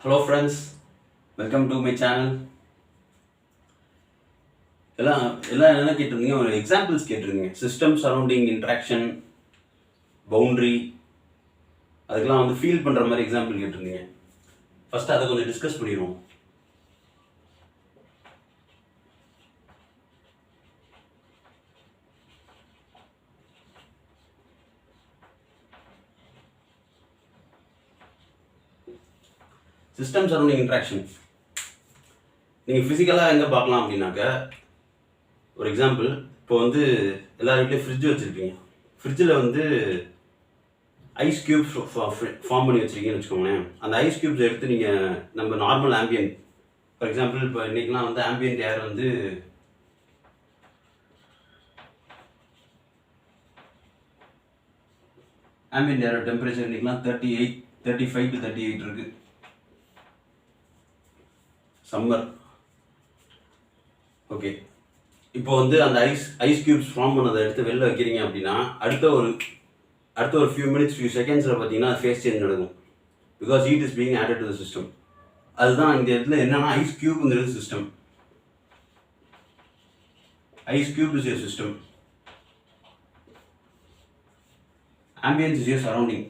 Hello friends, welcome to my channel. எல்லாம் எல்லாம் என்ன கேட்டிருந்தீங்க? ஒரு எக்ஸாம்பிள்ஸ் கேட்டிருந்தீங்க. சிஸ்டம் சரௌண்டிங் இன்ட்ராக்ஷன், பவுண்ட்ரி, அதுக்கெல்லாம் வந்து ஃபீல் பண்ணுற மாதிரி எக்ஸாம்பிள் கேட்டிருந்தீங்க. ஃபஸ்ட்டு அதை கொஞ்சம் டிஸ்கஸ் பண்ணிடுவோம். சிஸ்டம் சரௌண்டிங் இன்ட்ராக்ஷன் நீங்கள் ஃபிசிக்கலாக எங்கே பார்க்கலாம் அப்படின்னாக்க, ஒரு எக்ஸாம்பிள், இப்போ வந்து எல்லா வீட்லேயும் ஃப்ரிட்ஜ் வச்சுருப்பீங்க. ஃப்ரிட்ஜில் வந்து ஐஸ் க்யூப்ஸ் ஃபார்ம் பண்ணி வச்சுருக்கீங்கன்னு வச்சுக்கோங்களேன். அந்த ஐஸ் க்யூப்ஸ் எடுத்து நீங்கள் நம்ம நார்மல் ஆம்பியன்ட், ஃபார் எக்ஸாம்பிள் இப்போ இன்றைக்கெலாம் வந்து ஆம்பியன்ட் ஏர் வந்து ஆம்பியன்ட் ஏரோட டெம்பரேச்சர் இன்றைக்கெலாம் 35 to 38 இருக்குது. சம்மர். ஓகே, இப்போ வந்து அந்த ஐஸ் க்யூப்ஸ் ஃபார்ம் பண்ணதை எடுத்து வெளில வைக்கிறீங்க அப்படின்னா அடுத்த ஒரு ஃபியூ செகண்ட்ஸில் பார்த்தீங்கன்னா ஃபேஸ் சேஞ்ச் நடக்கும். Because heat is being added to the system. அதுதான் இந்த இடத்துல என்னன்னா ஐஸ் க்யூப்ங்கிறது system. Ice cube is your system. Ambience is your surrounding.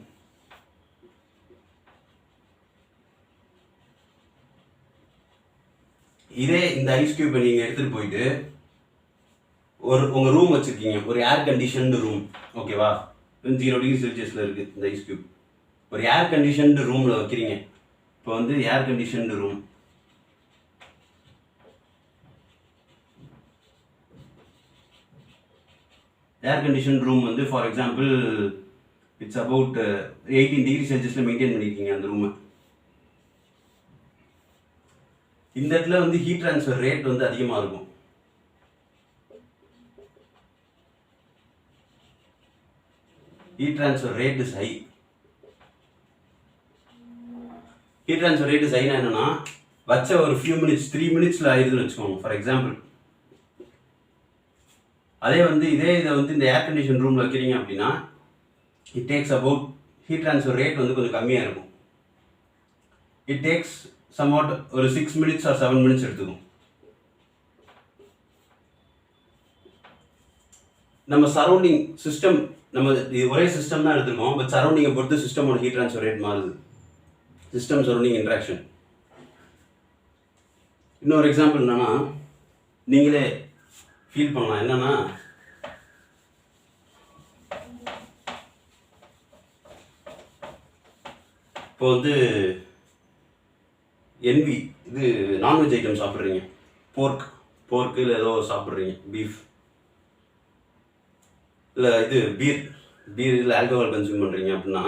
இதே இந்த ஐஸ் க்யூப்பை நீங்கள் எடுத்துகிட்டு போயிட்டு உங்கள் ரூம் வச்சுருக்கீங்க, ஒரு ஏர் கண்டிஷன்டு ரூம், ஓகேவா? 0 டிகிரி செல்சியஸில் இருக்குது இந்த ஐஸ் க்யூப். ஒரு ஏர் கண்டிஷன்டு ரூமில் வைக்கிறீங்க. இப்போ வந்து ஏர் கண்டிஷன்டு ரூம், வந்து for example it's about 18 degree செல்சியஸில் மெயின்டைன் பண்ணியிருக்கீங்க அந்த ரூமை. இந்த இடத்துல வந்து ஹீட் ட்ரான்ஸ்ஃபர் ரேட் வந்து அதிகமாக இருக்கும். Heat transfer rate is high. Heat transfer rate is ஹைனா என்னன்னா, வச்ச ஒரு ஃபியூ மினிட்ஸ் 3 மினிட்ஸில் ஆயிடுதுன்னு வச்சுக்கோங்க ஃபார் எக்ஸாம்பிள். அதே வந்து இதை வந்து இந்த ஏர் கண்டிஷன் ரூமில் வைக்கிறீங்க அப்படின்னா it takes about, heat transfer rate வந்து கொஞ்சம் கம்மியாக இருக்கும். இட் டேக்ஸ் சம்வாட் ஒரு 6 மினிட்ஸ் ஆர் 7 மினிட்ஸ் எடுத்துக்கும். நம்ம சரௌண்டிங் சிஸ்டம், நம்ம ஒரே சிஸ்டம் தான் எடுத்துருக்கோம், பட் சரௌண்டிங்கை பொறுத்து சிஸ்டமோட ஹீட் ட்ரான்ஸ்ஃபர் ரேட் மாறுது. System surrounding interaction. இன்னொரு எக்ஸாம்பிள் என்னன்னா, நீங்களே ஃபீல் பண்ணலாம். என்னன்னா, இப்போ வந்து என்வி, இது நான்வெஜ் ஐட்டம் சாப்பிட்றீங்க, போர்க்கு இல்லை ஏதோ சாப்பிட்றீங்க, பீஃப் இல்லை இது பீர் இல்லை ஆல்கஹால் கன்சியூம் பண்ணுறீங்க அப்படின்னா,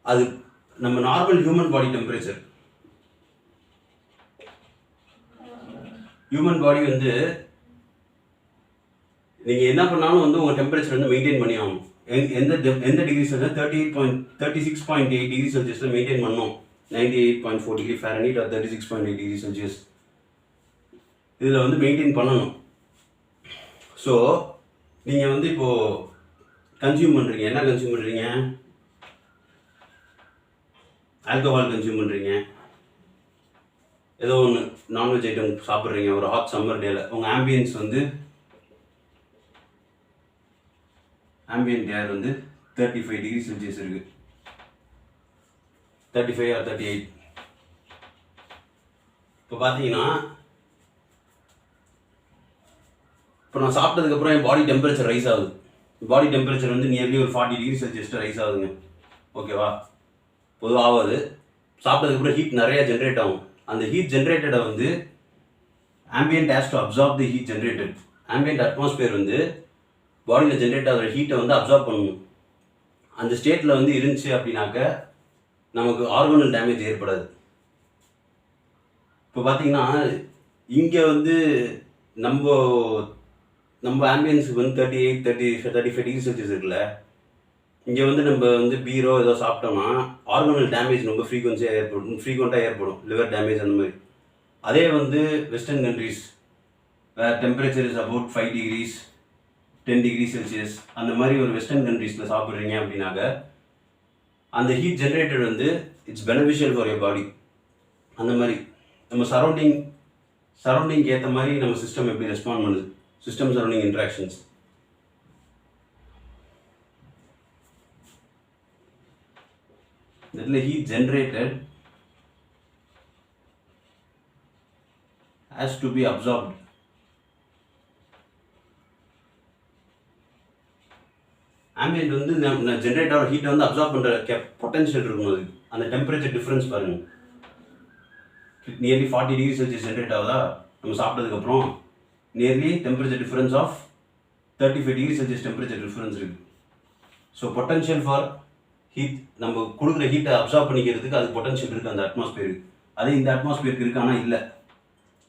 அது நம்ம normal human body temperature. Human body வந்து நீங்கள் என்ன பண்ணாலும் வந்து உங்கள் டெம்பரேச்சர் வந்து மெயின்டைன் பண்ணி ஆகணும். எந்த டிகிரி செல்சியஸ் 36.8 டிகிரி செல்சியஸில் மெயின்டைன் பண்ணணும். 98.4 degree Fahrenheit or 36.8 degree Celsius இதில் வந்து மெயின்டைன் பண்ணணும். ஸோ நீங்கள் வந்து இப்போது கன்சியூம் பண்ணுறீங்க, என்ன கன்சியூம் பண்ணுறீங்க? ஆல்கஹால் கன்சியூம் பண்ணுறீங்க, ஏதோ ஒன்று நான்வெஜ் ஐட்டம் சாப்பிட்றீங்க ஒரு ஹாட் சம்மர் டேல. உங்கள் ஆம்பியன்ஸ் வந்து ஆம்பியன்ட் ஏர் வந்து 35 டிகிரி செல்சியஸ் இருக்குது, 35 or 38. இப்போ பார்த்தீங்கன்னா, இப்போ நான் சாப்பிட்டதுக்கப்புறம் என் பாடி டெம்பரேச்சர் ரைஸ் ஆகுது. பாடி டெம்பரேச்சர் வந்து நியர்லி ஒரு 40 டிகிரி செல்சியஸில் ரைஸ் ஆகுதுங்க, ஓகேவா? பொதுவாக ஆகாது. சாப்பிட்டதுக்கப்புறம் ஹீட் நிறையா ஜென்ரேட் ஆகும். அந்த ஹீட் ஜென்ரேட்டடை வந்து ambient has to absorb the heat generated. Ambient atmosphere வந்து பாடியில் ஜென்ரேட் ஆகிற ஹீட்டை வந்து அப்சார்ப் பண்ணணும். அந்த ஸ்டேட்டில் வந்து இருந்துச்சு அப்படின்னாக்க நமக்கு ஆர்கனல் டேமேஜ் ஏற்படாது. இப்போ பார்த்தீங்கன்னா, இங்கே வந்து நம்ம ஆம்பியன்ஸுக்கு வந்து 35 டிகிரி செல்சியஸ் இருக்குல்ல, இங்கே வந்து நம்ம வந்து பீரோ ஏதோ சாப்பிட்டோம்னா ஆர்கனல் டேமேஜ் ரொம்ப ஃப்ரீக்வெண்ட்டாக ஏற்படும், லிவர் டேமேஜ் அந்த மாதிரி. அதே வந்து western countries temperature is about 5 degrees 10 degree Celsius, அந்த மாதிரி ஒரு வெஸ்டர்ன் கண்ட்ரீஸில் சாப்பிட்றீங்க அப்படின்னாக்க அந்த ஹீட் ஜென்ரேட்டட் வந்து it's beneficial for your body. அந்த மாதிரி நம்ம சரௌண்டிங்க்கு ஏற்ற மாதிரி நம்ம சிஸ்டம் எப்படி ரெஸ்பாண்ட் பண்ணுது, சிஸ்டம் சரௌண்டிங் இன்ட்ராக்ஷன்ஸ். இதில் heat generated has to be absorbed. Ambient வந்து ஜென்ரேட் ஆகிற ஹீட்டை வந்து அப்சார்ப் பண்ணுற பொட்டன்ஷியல் இருக்கும். அது அந்த டெம்பரேச்சர் டிஃப்ரென்ஸ் பாருங்கள், நியர்லி 40 டிகிரி செல்சியஸ் ஜென்ரேட் ஆகுதா நம்ம சாப்பிட்டதுக்கப்புறம். Nearly temperature difference of 35 degree Celsius temperature difference இருக்குது. ஸோ பொட்டன்ஷியல் ஃபார் ஹீட், நம்ம கொடுக்குற ஹீட்டை அப்சார்ப் பண்ணிக்கிறதுக்கு அது பொட்டன்ஷியல் இருக்குது அந்த அட்மாஸ்பியருக்கு. அதே இந்த அட்மாஸ்பியருக்கு இருக்குது, ஆனால் இல்லை.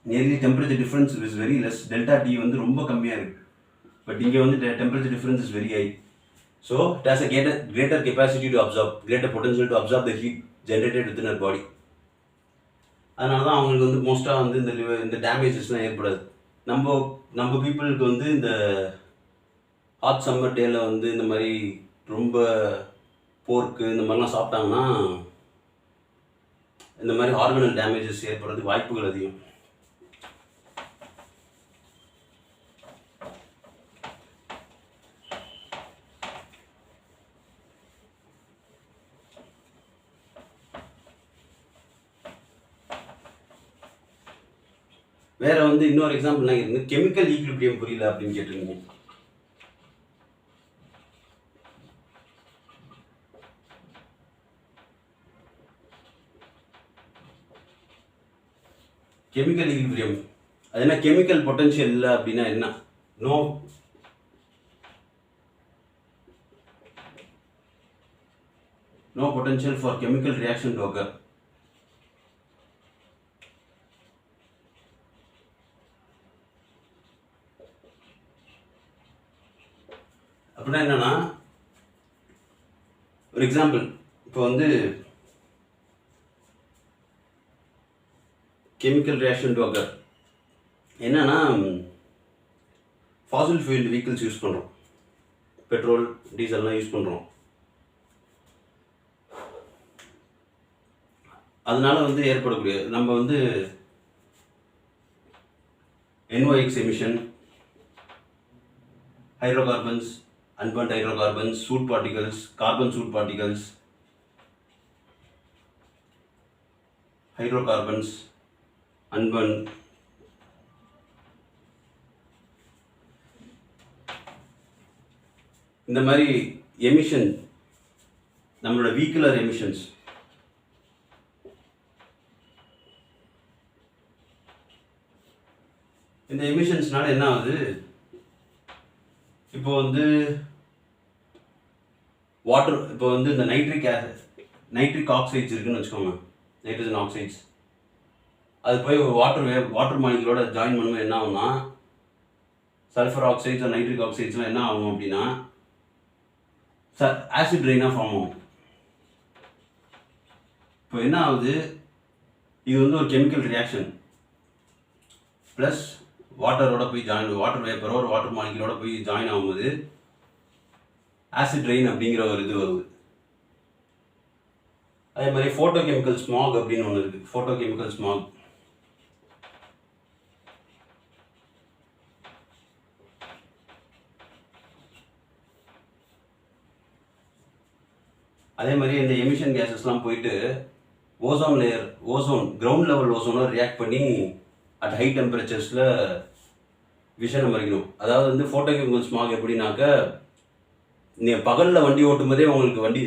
Nearly temperature difference is very less, delta D வந்து ரொம்ப கம்மியாக இருக்குது. பட் இங்கே வந்து temperature difference is very high. So it has a greater capacity to absorb, greater potential to absorb the heat generated within our body. அதனால தான் அவங்களுக்கு வந்து மோஸ்ட்டாக வந்து இந்த டேமேஜஸ்லாம் ஏற்படாது. நம்ம பீப்புளுக்கு வந்து இந்த ஹாட் சம்மர் டேயில் வந்து இந்த மாதிரி ரொம்ப போர்க்கு இந்த மாதிரிலாம் சாப்பிட்டாங்கன்னா இந்த மாதிரி ஹார்மோனல் டேமேஜஸ் ஏற்படுறதுக்கு வாய்ப்புகள் அதிகம். வேற வந்து இன்னொரு எக்ஸாம்பிள் என்ன கேட்குங்க, கெமிக்கல் ஈக்விலிபிரியம் புரியல அப்படின்னு கேட்டிருக்கீங்க. கெமிக்கல் ஈக்விலிபிரியம் அது என்ன, கெமிக்கல் பொட்டன்ஷியல் இல்லை அப்படின்னா என்ன? No potential for chemical reaction to occur. அப்படின்னா என்னன்னா, ஒரு எக்ஸாம்பிள், இப்போ வந்து கெமிக்கல் ரியாக்ஷன் டு occur என்னன்னா, ஃபாசில் ஃபியூல் வெஹிக்கிள்ஸ் யூஸ் பண்ணுறோம், பெட்ரோல் டீசல்லாம் யூஸ் பண்ணுறோம். அதனால வந்து ஏற்படக்கூடிய நம்ம வந்து NOx emission, hydrocarbons, unburnt hydrocarbons, soot particles, carbon soot particles, hydrocarbons, unburnt, இந்த மாதிரி எமிஷன் நம்மளோட vehicular emissions. இந்த எமிஷன்ஸ்னால என்ன ஆகுது, இப்போ வந்து வாட்டர், இப்போ வந்து இந்த நைட்ரிக் ஆக்சைட்ஸ் இருக்குன்னு வச்சுக்கோங்க, நைட்ரஜன் ஆக்சைட்ஸ், அது போய் ஒரு வாட்டர் மாலிகுலோட ஜாயின் பண்ணும்போது என்ன ஆகும்னா, சல்ஃபர் ஆக்சைட்ஸ் நைட்ரிக் ஆக்சைட்ஸ்லாம் என்ன ஆகும் அப்படின்னா ஆசிட் ரெயினாக ஃபார்ம் ஆகும். இப்போ என்ன ஆகுது, இது வந்து ஒரு கெமிக்கல் ரியாக்ஷன் ப்ளஸ் வாட்டரோட போய் வாட்டர் வேப்பரோ ஒரு வாட்டர் மாலிகுலோட போய் ஜாயின் ஆகும்போது ஆசிட் ரெயின் அப்படிங்கிற ஒரு இது வருது. அதே மாதிரி ஃபோட்டோ கெமிக்கல் ஸ்மாக் அப்படின்னு ஒன்று இருக்குது. ஃபோட்டோ கெமிக்கல் ஸ்மாக் அதே மாதிரி இந்த எமிஷன் கேஸஸ்லாம் போயிட்டு கிரவுண்ட் லெவல் ஓசோனை ரியாக்ட் பண்ணி அட் ஹை டெம்பரேச்சர்ஸில் விஷனை மறைக்கணும். அதாவது வந்து ஃபோட்டோ கெமிக்கல் ஸ்மாக் எப்படின்னாக்க, நீங்கள் பகலில் வண்டி ஓட்டும் போதே உங்களுக்கு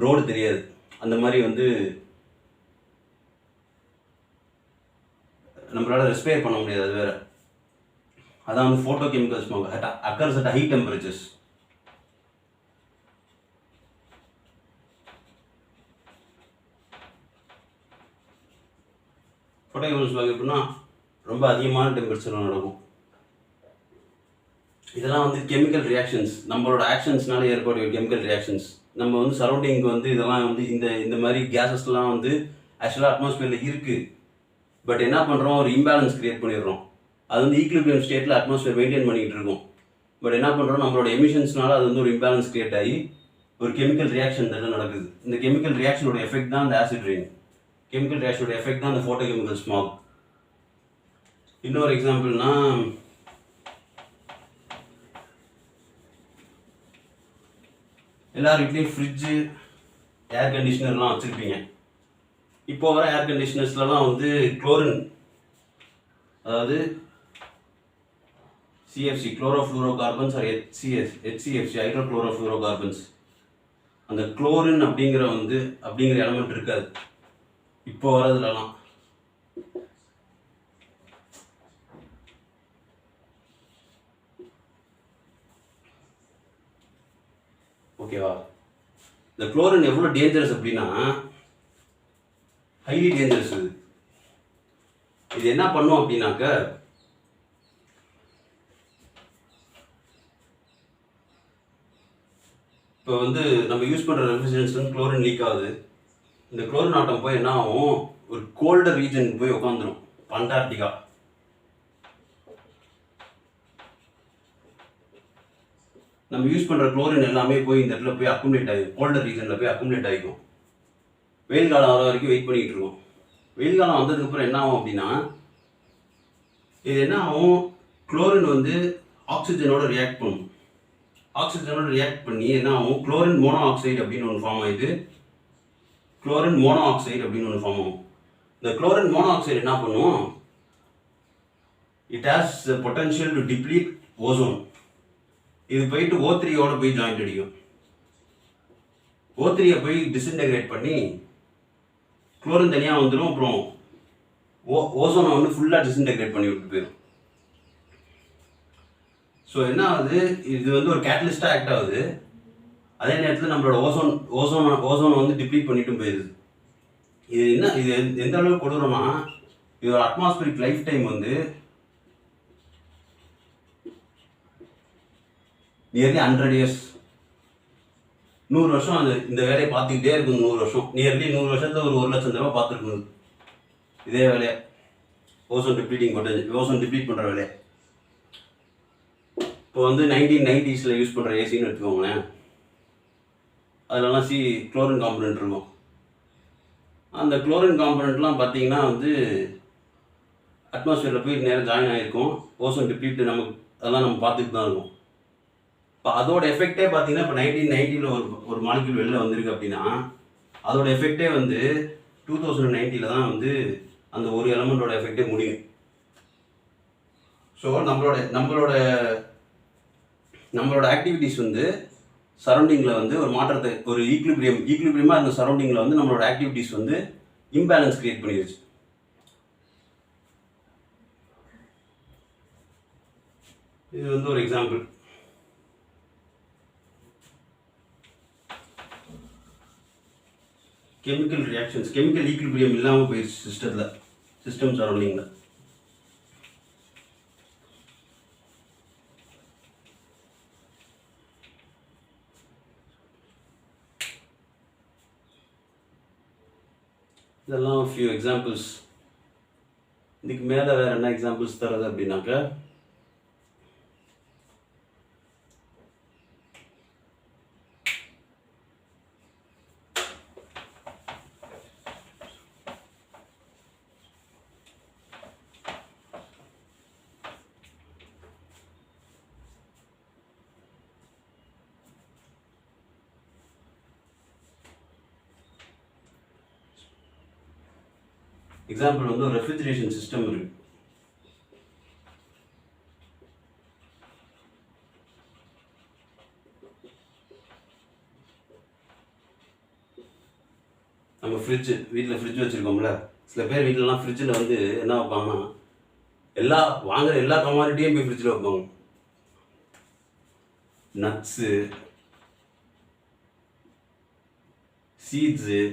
ரோடு தெரியாது, அந்த மாதிரி வந்து நம்மளால் ரெஸ்பயர் பண்ண முடியாது, அது வேறு. அதான் வந்து photo chemical smack occurs at high temperatures. Photo chemical smack எப்படின்னா ரொம்ப அதிகமான டெம்பரேச்சரில் நடக்கும். இதெல்லாம் வந்து கெமிக்கல் ரியாக்ஷன்ஸ், நம்மளோட ஆக்ஷன்ஸ்னால ஏற்படும் கெமிக்கல் ரியாக்ஷன்ஸ். நம்ம வந்து சரௌண்டிங்க்கு வந்து இதெல்லாம் வந்து இந்த மாதிரி கேஸஸ்லாம் வந்து ஆக்சுவலாக அட்மாஸ்பியரில் இருக்குது. பட் என்ன பண்ணுறோம், ஒரு இம்பேலன்ஸ் கிரியேட் பண்ணிடுறோம். அது வந்து ஈக்விலிபிரியம் ஸ்டேட்டில் அட்மாஸ்பியர் மெயின்டைன் பண்ணிகிட்டு இருக்கோம். பட் என்ன பண்ணுறோம், நம்மளோட எமிஷன்ஸ்னால அது வந்து ஒரு இம்பேலன்ஸ் கிரியேட் ஆகி ஒரு கெமிக்கல் ரியாக்ஷன் நடக்குது. இந்த கெமிக்கல் ரியாக்ஷனோட எஃபெக்ட் தான் இந்த ஆசிட் ரெயின். கெமிக்கல் ரியாக்ஷனோட எஃபெக்ட் தான் இந்த ஃபோட்டோ கெமிக்கல் ஸ்மாக். இன்னொரு எக்ஸாம்பிள்னா எல்லார் வீட்லேயும் ஃப்ரிட்ஜு, ஏர் கண்டிஷனர்லாம் வச்சுருப்பீங்க. இப்போ வர ஏர் கண்டிஷனர்ஸ்லாம் வந்து குளோரின், அதாவது CFC chlorofluorocarbons or HCFC hydrochlorofluorocarbons, அந்த குளோரின் அப்படிங்கிற எலமெண்ட் இருக்காது இப்போ வரதுலலாம். ஓகேவா? இந்த குளோரின் எவ்வளோ டேஞ்சரஸ் அப்படின்னா ஹைலி டேஞ்சரஸ். இது என்ன பண்ணும் அப்படின்னாக்க, இப்போ வந்து நம்ம யூஸ் பண்ணுற ரெஃப்ரிஜரன்ட்ஸ் வந்து குளோரின் லீக் ஆகுது. இந்த குளோரின் ஆட்டம் போய் என்ன ஆகும், ஒரு கோல்டர் ரீஜனுக்கு போய் உட்காந்துரும், அண்டார்டிகா. நம்ம யூஸ் பண்ணுற குளோரின் எல்லாமே போய் இந்த இடத்துல போய் அக்குமுலேட் ஆகிடும், கோல்டர் ரீஜனில் போய் அக்குமுலேட் ஆகிக்கும். வெயில் காலம் வர வரைக்கும் வெயிட் பண்ணிகிட்டு இருக்கோம். வெயில் காலம் வந்ததுக்கப்புறம் என்ன ஆகும் அப்படின்னா, இது என்ன ஆகும், குளோரின் வந்து ஆக்சிஜனோட ரியாக்ட் பண்ணும். ஆக்சிஜனோட ரியாக்ட் பண்ணி என்ன ஆகும், குளோரின் மோனோ ஆக்சைடு அப்படின்னு ஒன்று ஃபார்ம் ஆகிடுது. குளோரின் மோனோ ஆக்சைடு அப்படின்னு ஒன்று ஃபார்ம் ஆகும். இந்த குளோரின் மோனோ ஆக்சைடு என்ன பண்ணும், it has potential to deplete ozone. இது போயிட்டு O3யோட போய் ஜாயிண்ட் அடிக்கும். O3யை போய் டிஸ்இன்டெகிரேட் பண்ணி குளோரின் தனியாக வந்துடும். அப்புறம் ஓசோனை வந்து ஃபுல்லாக டிஸ்இன்டெகிரேட் பண்ணி விட்டு போயிடும். ஸோ என்ன ஆகுது, இது வந்து ஒரு கேட்டலிஸ்டாக ஆக்ட் ஆகுது. அதே நேரத்தில் நம்மளோட ஓசோனை வந்து டிப்ளீட் பண்ணிட்டும் போயிடுது. இது எந்த அளவுக்கு கொடுக்குறோம்னா, இதோட அட்மாஸ்பியரிக் லைஃப் டைம் வந்து நியர்லி 100 இயர்ஸ், 100 வருஷம். அது இந்த வேலையை பார்த்துக்கிட்டே இருக்கும். 100 வருஷம், நியர்லி 100 வருஷத்தில் ஒரு 1,00,000 தடவை பார்த்துருக்குது இதே வேலையை. ஓசோன் டிப்ளீட் பண்ணுற வேலையை. இப்போ வந்து 1990s யூஸ் பண்ணுற ஏசின்னு எடுத்துக்கோங்களேன். அதிலலாம் குளோரின் காம்பனண்ட் இருக்கும். அந்த குளோரின் காம்பனண்ட்லாம் பார்த்தீங்கன்னா வந்து அட்மாஸ்பியரில் போய் நேரம் ஜாயின் ஆகிருக்கும். ஓசோன் டிப்ளீட் அதெல்லாம் நம்ம பார்த்துட்டு தான் இருக்கும். இப்போ அதோட எஃபெக்டே பார்த்தீங்கன்னா, இப்போ 1990 ஒரு மாலிக்யூல் வெளில வந்திருக்கு அப்படின்னா, அதோட எஃபெக்டே வந்து 2090 தான் வந்து அந்த ஒரு எலமெண்டோட எஃபெக்டே முடியும். ஸோ நம்மளோட ஆக்டிவிட்டீஸ் வந்து சரௌண்டிங்கில் வந்து ஒரு மாற்றத்தை, ஒரு ஈக்குலிபிரியமாக இருந்த சரௌண்டிங்கில் வந்து நம்மளோட ஆக்டிவிட்டீஸ் வந்து இம்பேலன்ஸ் கிரியேட் பண்ணிடுச்சு. இது வந்து ஒரு example. Chemical reactions, chemical equilibrium இல்லாமல் போயிடுச்சு சிஸ்டம் சரௌண்டிங்கில். இதெல்லாம் ஃபியூ எக்ஸாம்பிள்ஸ். இதுக்கு மேலே வேறு என்ன எக்ஸாம்பிள்ஸ் தரது அப்படின்னாக்கா, எக்ஸாம்பிள் வந்து ஒரு ரெஃப்ரிஜரேஷன் சிஸ்டம் இருக்கு. நம்ம வீட்டில் ஃப்ரிட்ஜ் வச்சுருக்கோம்ல, சில பேர் வீட்டிலலாம் ஃப்ரிட்ஜில் வந்து என்ன வைப்பாங்கன்னா, வாங்குகிற எல்லா கமாடிட்டியும் போய் ஃப்ரிட்ஜில் வைப்பாங்க. Nuts, seeds,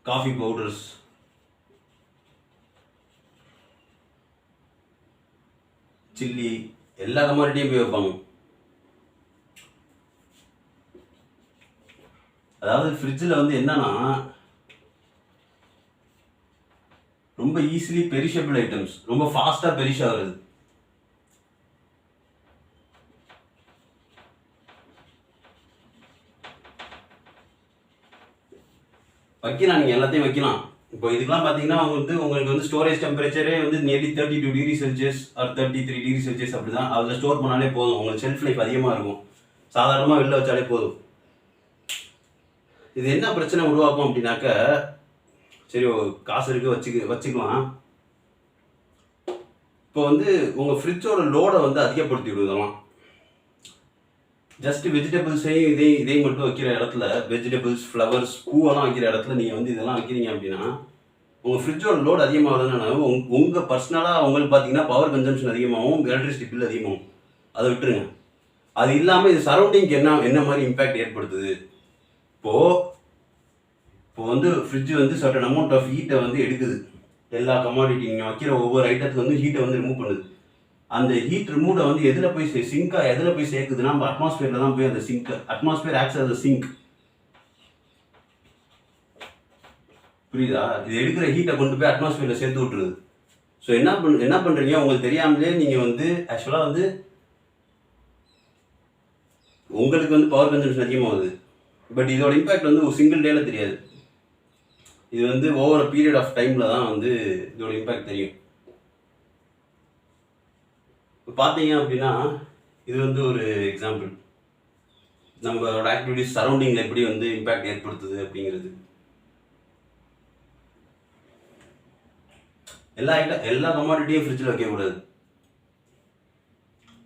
coffee powders, chilli, எல்லா கமாடிட்டியும் போய் வைப்பாங்க. அதாவது ஃப்ரிட்ஜில் வந்து என்னன்னா, ரொம்ப ஈஸிலி பெரிஷபிள் ஐட்டம்ஸ் ரொம்ப ஃபாஸ்ட்டாக பெரிஷ் ஆகுறது. வைக்கலாம், நீங்கள் எல்லாத்தையும் வைக்கலாம். இப்போ இதுக்கெல்லாம் பார்த்தீங்கன்னா உங்களுக்கு வந்து ஸ்டோரேஜ் டெம்பரேச்சரே வந்து nearly 32 degree Celsius or 33 degree Celsius அப்படி தான். அதில் ஸ்டோர் பண்ணாலே போதும், உங்களுக்கு ஷெல்ஃப் லைஃப் அதிகமாக இருக்கும். சாதாரணமாக வெளில வச்சாலே போதும். இது என்ன பிரச்சனை உருவாக்கும் அப்படின்னாக்க, சரி காசு இருக்குது வச்சுக்கலாம். இப்போ வந்து உங்கள் ஃப்ரிட்ஜோட லோடை வந்து அதிகப்படுத்தி விடுதலாம். ஜஸ்ட் வெஜிடபிள்ஸையும் இதையும் மட்டும் வைக்கிற இடத்துல, வெஜிடபிள்ஸ், ஃப்ளவர்ஸ், பூவெல்லாம் வைக்கிற இடத்துல நீங்கள் வந்து இதெல்லாம் வைக்கிறீங்க அப்படின்னா உங்கள் ஃப்ரிட்ஜோட லோடு அதிகமாகுதுன்னா உங்கள் பர்சனலாக உங்களுக்கு பார்த்தீங்கன்னா பவர் கன்சம்ஷன் அதிகமாகும், எலக்ட்ரிசிட்டி பில் அதிகமாகும். அதை விட்டுருங்க. அது இல்லாமல் இது சரௌண்டிங்க்கு என்ன மாதிரி இம்பேக்ட் ஏற்படுத்துது. இப்போ வந்து ஃப்ரிட்ஜ் வந்து சர்டன் அமௌண்ட் ஆஃப் ஹீட்டை வந்து எடுக்குது. எல்லா கமாடிட்டி நீங்கள் வைக்கிற ஒவ்வொரு ஐட்டத்துக்கு வந்து ஹீட்டை வந்து ரிமூவ் பண்ணுது. அந்த ஹீட் ரிமூவை வந்து எதில் போய் எதில் போய் சேர்க்குதுன்னா நம்ம அட்மாஸ்பியரில் தான் போய் அந்த atmosphere acts as a sink. புரியுதா? இது எடுக்கிற ஹீட்டை கொண்டு போய் அட்மாஸ்பியரில் சேர்த்து விட்டுருது. ஸோ என்ன பண்ணுறீங்க, உங்களுக்கு தெரியாமலே நீங்கள் வந்து ஆக்சுவலாக வந்து உங்களுக்கு வந்து பவர் கன்சம்ஷன் அதிகமாகுது. பட் இதோட இம்பேக்ட் வந்து ஒரு சிங்கிள் டேல தெரியாது. இது வந்து ஓவர் பீரியட் ஆஃப் டைமில் தான் வந்து இதோட இம்பேக்ட் தெரியும். இப்போ பார்த்தீங்க அப்படின்னா இது வந்து ஒரு எக்ஸாம்பிள், நம்மளோட ஆக்டிவிட்டிஸ் சரௌண்டிங்கில் எப்படி வந்து இம்பேக்ட் ஏற்படுத்துது அப்படிங்கிறது. எல்லா கமாடிட்டியும் ஃப்ரிட்ஜில் வைக்கக்கூடாது.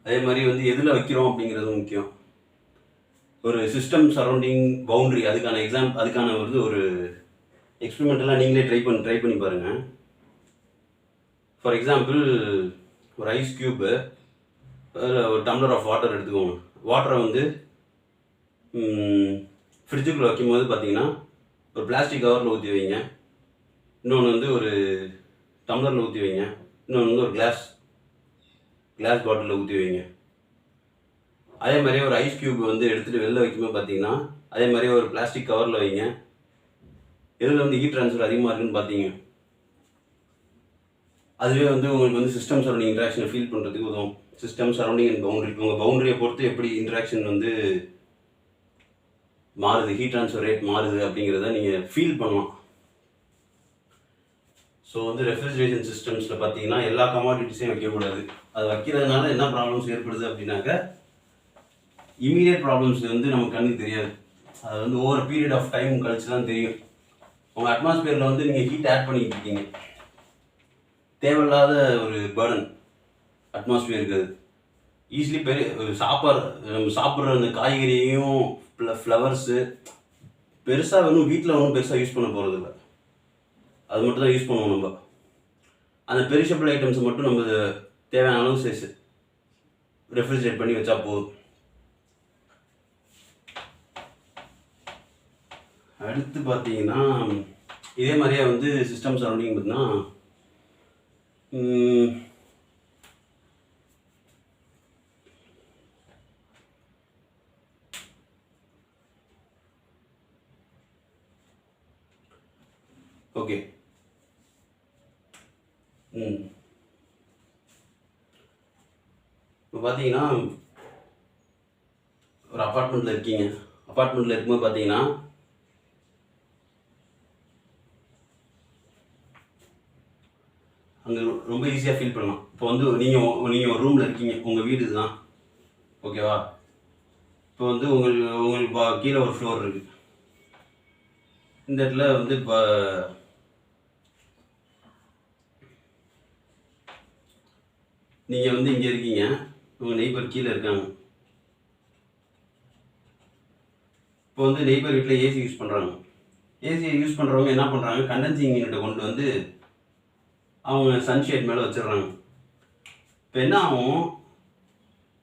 அதே மாதிரி வந்து எதில் வைக்கிறோம் அப்படிங்கிறதும் முக்கியம். ஒரு சிஸ்டம் சரௌண்டிங் பவுண்ட்ரி அதுக்கான வந்து ஒரு எக்ஸ்பெரிமெண்டெல்லாம் நீங்களே ட்ரை பண்ணி பாருங்கள். ஃபார் எக்ஸாம்பிள் ஒரு ஐஸ் க்யூப்பு, அதில் ஒரு டம்ளர் ஆஃப் வாட்டர் எடுத்துக்கோங்க. வாட்டரை வந்து ஃப்ரிட்ஜுக்குள்ளே வைக்கும்போது பார்த்தீங்கன்னா ஒரு பிளாஸ்டிக் கவரில் ஊற்றி வைங்க, இன்னொன்று வந்து ஒரு டம்ளரில் ஊற்றி வைங்க, இன்னொன்று வந்து ஒரு கிளாஸ் பாட்டிலில் ஊற்றி வைங்க. அதே மாதிரியே ஒரு ஐஸ் க்யூப் வந்து எடுத்துகிட்டு வெளில வைக்கும்போது பார்த்தீங்கன்னா அதே மாதிரியே ஒரு பிளாஸ்டிக் கவரில் வைங்க. எதில் வந்து ஹீட் ட்ரான்ஸ்ஃபர் அதிகமாக இருக்குன்னு பார்த்தீங்க, அதுவே வந்து உங்களுக்கு வந்து சிஸ்டம் சரௌண்டிங் இன்ட்ராக்ஷனை ஃபீல் பண்ணுறதுக்கு உதவும். சிஸ்டம் சரௌண்டிங் அண்ட் பவுண்ட்ரி, உங்கள் பவுண்டரியை பொறுத்து எப்படி இன்ட்ராக்ஷன் வந்து மாறுது, ஹீட் ட்ரான்ஸ்ஃபர் ரேட் மாறுது அப்படிங்கிறத நீங்கள் ஃபீல் பண்ணலாம். ஸோ வந்து ரெஃப்ரிஜரேஷன் சிஸ்டம்ஸில் பார்த்தீங்கன்னா எல்லா கமாடிட்டிஸையும் வைக்கக்கூடாது. அது வைக்கிறதுனால என்ன ப்ராப்ளம்ஸ் ஏற்படுது அப்படின்னாக்க, இமீடியட் ப்ராப்ளம்ஸ் வந்து நமக்கு கண்ணுக்கு தெரியாது. அது வந்து ஓவர் பீரியட் ஆஃப் டைம் கழிச்சு தான் தெரியும். உங்கள் அட்மாஸ்பியரில் வந்து நீங்கள் ஹீட் ஆட் பண்ணிக்கிட்டு இருக்கீங்க, தேவையில்லாத ஒரு பேர்டன் அட்மாஸ்பியருக்கு. அது ஈஸிலி நம்ம சாப்பிட்ற அந்த காய்கறியையும் ஃப்ளவர்ஸு வீட்டில் பெருசாக யூஸ் பண்ண போகிறதில்ல, அது மட்டும் தான் யூஸ் பண்ணுவோம். நம்ம அந்த பெரிஷபிள் ஐட்டம்ஸை மட்டும் நம்ம தேவையான அளவு ரெஃப்ரிஜரேட் பண்ணி வச்சா போதும். அடுத்து பார்த்தீங்கன்னா இதே மாதிரியே வந்து சிஸ்டம் சரௌண்டிங் பார்த்தீங்கன்னா ஓகே இப்போ பார்த்தீங்கன்னா ஒரு அப்பார்ட்மெண்ட்டில் இருக்கீங்க. அப்பார்ட்மெண்ட்டில் இருக்கும்போது பார்த்தீங்கன்னா அங்கே ரொம்ப ஈஸியாக ஃபீல் பண்ணலாம். இப்போ வந்து நீங்கள் ஒரு ரூமில் இருக்கீங்க, உங்கள் வீடு இதுதான், ஓகேவா? இப்போ வந்து உங்களுக்கு கீழே ஒரு ஃப்ளோர் இருக்குது. இந்த இடத்துல வந்து இப்போ நீங்கள் வந்து இங்கே இருக்கீங்க, உங்கள் நெய்பர் கீழே இருக்காங்க. இப்போ வந்து நெய்பர் வீட்டில் ஏசி யூஸ் பண்ணுறாங்க. ஏசியை யூஸ் பண்ணுறவங்க என்ன பண்ணுறாங்க, கண்டென்சிங் யூனிட்டை கொண்டு வந்து அவங்க சன்ஷேட் மேலே வச்சிடுறாங்க. இப்போ என்ன ஆகும்,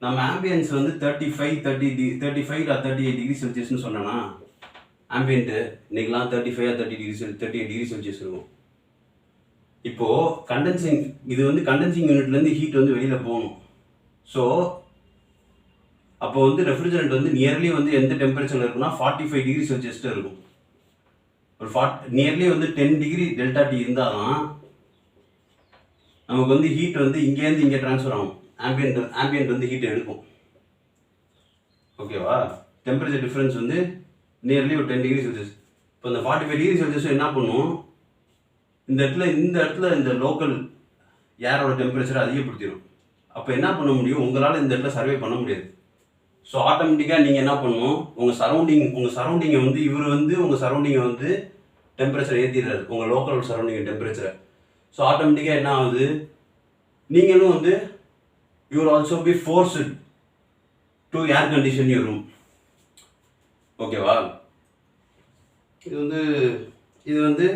நம்ம ஆம்பியன்ஸ் வந்து 35 or 38 டிகிரி செல்சியஸ்னு சொன்னோன்னா, ஆம்பியன்ட்டு இன்றைக்கெலாம் 35 or 38 டிகிரி செல்சியஸ் இருக்கும். இப்போது இது வந்து கண்டென்சிங் யூனிட்லேருந்து ஹீட் வந்து வெளியில் போகணும். ஸோ அப்போ வந்து ரெஃப்ரிஜரண்ட் வந்து நியர்லி வந்து எந்த டெம்பரேச்சரில் இருக்குன்னா 45 டிகிரி செல்சியஸ்ட்டு இருக்கும். ஒரு நியர்லி வந்து 10 டிகிரி டெல்டா டி இருந்தால் தான் நமக்கு வந்து ஹீட் வந்து இங்கேருந்து இங்கே ட்ரான்ஸ்ஃபர் ஆகும். ஆம்பியன்ட் வந்து ஹீட்டை எடுக்கும், ஓகேவா? டெம்பரேச்சர் டிஃப்ரென்ஸ் வந்து நியர்லி ஒரு 10 டிகிரி செல்சியஸ். இப்போ இந்த 45 டிகிரி செல்சியஸ் என்ன பண்ணும், இந்த இடத்துல இந்த லோக்கல் ஏரோட டெம்பரேச்சரை அதிகப்படுத்திடும். அப்போ என்ன பண்ண முடியும், உங்களால் இந்த இடத்துல சர்வே பண்ண முடியாது. ஸோ ஆட்டோமேட்டிக்காக நீங்கள் என்ன பண்ணணும், உங்கள் சரௌண்டிங்கை வந்து உங்கள் சரௌண்டிங்கை வந்து டெம்பரேச்சர் ஏற்றிடுறாரு, உங்கள் லோக்கல் சரௌண்டிங் டெம்பரேச்சரை. ஸோ ஆட்டோமேட்டிக்காக என்ன ஆகுது, நீங்களும் வந்து you will also be forced to air condition your room. ஓகேவா? இது வந்து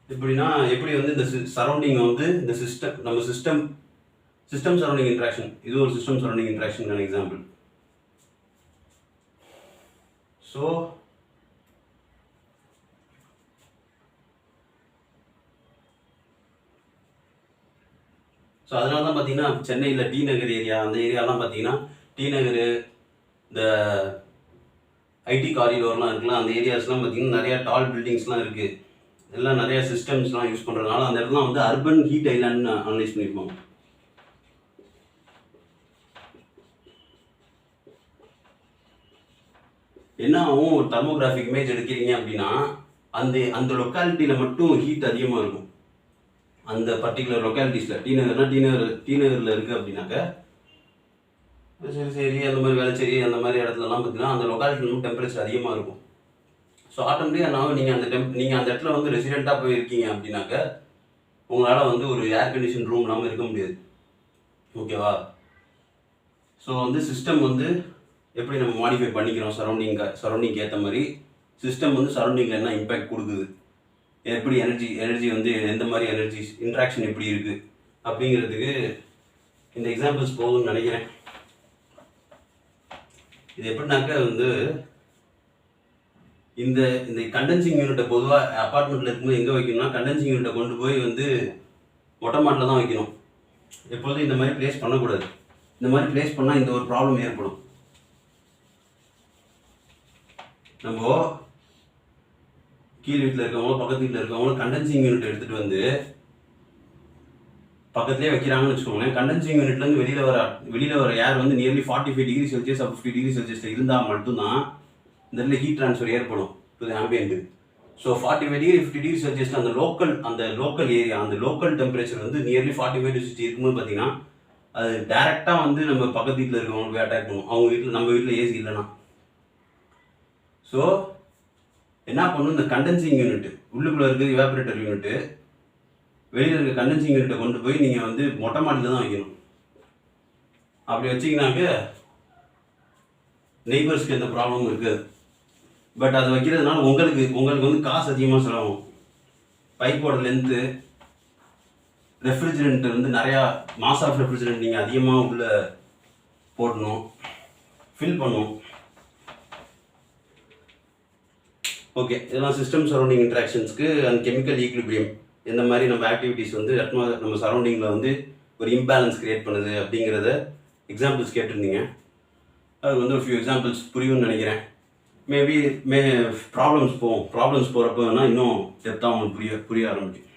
எப்படின்னா, எப்படி வந்து இந்த சரௌண்டிங் வந்து இந்த சிஸ்டம் சரௌண்டிங் இன்ட்ராக்ஷன், இது ஒரு system surrounding interaction example. So அதனால தான் பார்த்தீங்கன்னா சென்னையில் டி நகர் ஏரியா, அந்த ஏரியாலாம் பார்த்தீங்கன்னா டி நகர், இந்த ஐடி காரிடோர்லாம் இருக்குல்ல, அந்த ஏரியாஸ்லாம் பார்த்தீங்கன்னா நிறையா டால் பில்டிங்ஸ்லாம் இருக்குது, எல்லாம் நிறையா சிஸ்டம்ஸ்லாம் யூஸ் பண்ணுறதுனால அந்த இடத்துல வந்து அர்பன் ஹீட் ஐலாண்ட்னு அனலைஸ் பண்ணியிருப்பாங்க. என்ன ஆகும், ஒரு தெர்மோகிராஃபிக் இமேஜ் எடுக்கிறீங்க அப்படின்னா அந்த லொக்காலிட்டியில் மட்டும் ஹீட் அதிகமாக இருக்கும். அந்த பர்டிகுலர் லொக்காலிட்டிஸில் டி நகரில் இருக்குது அப்படின்னாக்க, சரி அந்த மாதிரி வேலைச்சேரி அந்த மாதிரி இடத்துலலாம் பார்த்தீங்கன்னா அந்த லொக்காலிட்டிலும் டெம்பரேச்சர் அதிகமாக இருக்கும். ஸோ ஆட்டோமேட்டிக்காக நீங்கள் அந்த இடத்துல வந்து ரெசிடெண்ட்டாக போய் இருக்கீங்க அப்படின்னாக்க உங்களால் வந்து ஒரு ஏர் கண்டிஷன் ரூம் இல்லாமல் இருக்க முடியாது. ஓகேவா? ஸோ வந்து சிஸ்டம் வந்து எப்படி நம்ம மாடிஃபை பண்ணிக்கிறோம் சரௌண்டிங்க்கு ஏற்ற மாதிரி, சிஸ்டம் வந்து சரௌண்டிங்கில் என்ன இம்பேக்ட் கொடுக்குது, எப்படி எனர்ஜி வந்து எந்த மாதிரி எனர்ஜி இன்ட்ராக்ஷன் எப்படி இருக்குது அப்படிங்கிறதுக்கு இந்த எக்ஸாம்பிள்ஸ் போகும்னு நினைக்கிறேன். இது எப்படின்னாக்க வந்து இந்த கண்டென்சிங் யூனிட்டை பொதுவாக அப்பார்ட்மெண்ட்டில் இருக்கும்போது எங்கே வைக்கணும்னா, கண்டென்சிங் யூனிட்டை கொண்டு போய் வந்து மொட்டை மாட்டில் தான் வைக்கணும். எப்போதும் இந்த மாதிரி பிளேஸ் பண்ணக்கூடாது. இந்த மாதிரி பிளேஸ் பண்ணால் இந்த ஒரு ப்ராப்ளம் ஏற்படும். நம்ம கீழ் வீட்டில் இருக்கவங்களோ பக்கத்து வீட்டில் இருக்கவங்களோ கண்டென்சிங் யூனிட் எடுத்துகிட்டு வந்து பக்கத்துலேயே வைக்கிறாங்கன்னு வச்சுக்கோங்களேன். கண்டென்சிங் யூனிட்லேருந்து வெளியில் வர ஏர் வந்து நியர்லி 45 டிகிரி செல்சியஸ் 50 டிகிரி செல்சியஸில் இருந்தால் மட்டும்தான் இந்த இடத்துல ஹீட் ட்ரான்ஸ்ஃபர் ஏற்படும் to the ambient. So 45 degree 50 degree செல்சியஸில் அந்த லோக்கல் ஏரியா, அந்த லோக்கல் டெம்பரேச்சர் வந்து நியர்லி 45 to 60 இருக்கும்போது பார்த்தீங்கன்னா அது டேரெக்டாக வந்து நம்ம பக்கத்து வீட்டில் இருக்கவங்களுக்கு போய் அட்டாக் பண்ணும். அவங்க வீட்டில், நம்ம வீட்டில் ஏசி இல்லைன்னா. ஸோ என்ன பண்ணணும், இந்த கண்டென்சிங் யூனிட் உள்ளுக்குள்ளே இருக்குது இவாபரேட்டர் யூனிட்டு, வெளியில் இருக்க கண்டென்சிங் யூனிட்டை கொண்டு போய் நீங்கள் வந்து மொட்டை மாடியில் தான் வைக்கணும். அப்படி வச்சிங்கனாக்க நெய்பர்ஸ்க்கு எந்த ப்ராப்ளமும் இருக்காது. பட் அது வைக்கிறதுனால உங்களுக்கு வந்து காசு அதிகமாக செலவாகும். பைப்போட லென்த்து, ரெஃப்ரிஜரண்ட் வந்து நிறையா மாஸ் ஆஃப் ரெஃப்ரிஜரண்ட் நீங்கள் அதிகமாக உள்ளே போடணும், ஃபில் பண்ணணும். ஓகே, இதெல்லாம் சிஸ்டம் சரௌண்டிங் இன்ட்ராக்ஷன்ஸ்க்கு அண்ட் கெமிக்கல் ஈக்விலிபிரியம், எந்த மாதிரி நம்ம ஆக்டிவிட்டீஸ் வந்து நம்ம சரௌண்டிங்கில் வந்து ஒரு இம்பேலன்ஸ் க்ரியேட் பண்ணுது அப்படிங்கிறத எக்ஸாம்பிள்ஸ் கேட்டிருந்தீங்க. அது வந்து ஒரு ஃபியூ எக்ஸாம்பிள்ஸ் புரியும்னு நினைக்கிறேன். மேபி ப்ராப்ளம்ஸ் போகிறப்ப வேணால் இன்னும் டெப்த்தாக உங்களுக்கு புரிய ஆரம்பிக்கும்.